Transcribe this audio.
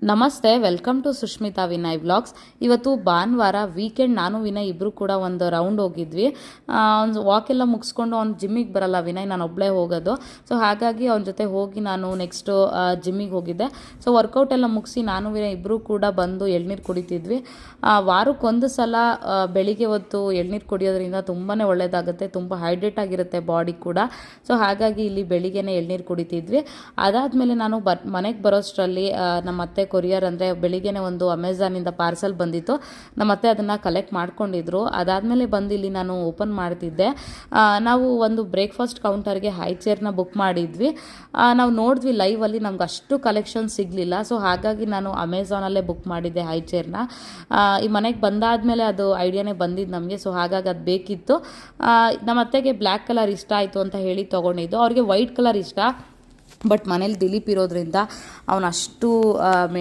ನಮಸ್ತೆ, welcome to Sushmita Vinay vlogs. ಇವತ್ತು ಭಾನುವಾರ ವೀಕೆಂಡ್. ನಾನು ವಿನಯ್ ಇಬ್ಬರು ಕೂಡ ಒಂದು ರೌಂಡ್ ಹೋಗಿದ್ವಿ. ಒಂದು ವಾಕೆಲ್ಲ ಮುಗಿಸ್ಕೊಂಡು ಅವ್ನು ಜಿಮ್ಮಿಗೆ ಬರಲ್ಲ ವಿನಯ್, ನಾನು ಒಬ್ಬಳೇ ಹೋಗೋದು. ಸೊ ಹಾಗಾಗಿ ಅವನ ಜೊತೆ ಹೋಗಿ ನಾನು ನೆಕ್ಸ್ಟು ಜಿಮ್ಮಿಗೆ ಹೋಗಿದ್ದೆ. ಸೊ ವರ್ಕೌಟ್ ಎಲ್ಲ ಮುಗಿಸಿ ನಾನು ವಿನಯ್ ಇಬ್ಬರು ಕೂಡ ಬಂದು ಎಳ್ನೀರು ಕುಡಿತಿದ್ವಿ. ವಾರಕ್ಕೊಂದು ಸಲ ಬೆಳಿಗ್ಗೆ ಹೊತ್ತು ಎಳ್ನೀರು ಕುಡಿಯೋದ್ರಿಂದ ತುಂಬಾ ಒಳ್ಳೆಯದಾಗುತ್ತೆ, ತುಂಬ ಹೈಡ್ರೇಟ್ ಆಗಿರುತ್ತೆ ಬಾಡಿ ಕೂಡ. ಸೊ ಹಾಗಾಗಿ ಇಲ್ಲಿ ಬೆಳಿಗ್ಗೆನೇ ಎಳ್ನೀರು ಕುಡಿತಿದ್ವಿ. ಅದಾದಮೇಲೆ ನಾನು ಮನೆಗೆ ಬರೋಷ್ಟರಲ್ಲಿ ನಮ್ಮ ಅತ್ತೆ ಕೊರಿಯರ್ ಅಂದರೆ ಬೆಳಿಗ್ಗೆನೇ ಒಂದು ಅಮೆಝಾನಿಂದ ಪಾರ್ಸಲ್ ಬಂದಿತ್ತು. ನಮ್ಮ ಅತ್ತೆ ಅದನ್ನು ಕಲೆಕ್ಟ್ ಮಾಡ್ಕೊಂಡಿದ್ರು. ಅದಾದಮೇಲೆ ಬಂದು ಇಲ್ಲಿ ನಾನು ಓಪನ್ ಮಾಡ್ತಿದ್ದೆ. ನಾವು ಒಂದು ಬ್ರೇಕ್ಫಾಸ್ಟ್ ಕೌಂಟರ್ಗೆ ಹೈ ಚೇರ್ನ ಬುಕ್ ಮಾಡಿದ್ವಿ. ನಾವು ನೋಡಿದ್ವಿ ಲೈವಲ್ಲಿ, ನಮ್ಗೆ ಅಷ್ಟು ಕಲೆಕ್ಷನ್ ಸಿಗಲಿಲ್ಲ. ಸೊ ಹಾಗಾಗಿ ನಾನು ಅಮೆಝಾನಲ್ಲೇ ಬುಕ್ ಮಾಡಿದ್ದೆ ಹೈ ಚೇರ್ನ. ಈ ಮನೆಗೆ ಬಂದಾದಮೇಲೆ ಅದು ಐಡಿಯಾನೇ ಬಂದಿದ್ದು ನಮಗೆ. ಸೊ ಹಾಗಾಗಿ ಅದು ಬೇಕಿತ್ತು. ನಮ್ಮ ಅತ್ತೆಗೆ ಬ್ಲ್ಯಾಕ್ ಕಲರ್ ಇಷ್ಟ ಆಯಿತು ಅಂತ ಹೇಳಿ ತೊಗೊಂಡಿದ್ದು. ಅವ್ರಿಗೆ ವೈಟ್ ಕಲರ್ ಇಷ್ಟ, ಬಟ್ ಮನೇಲಿ ದಿಲೀಪ್ ಇರೋದ್ರಿಂದ ಅವನು ಅಷ್ಟು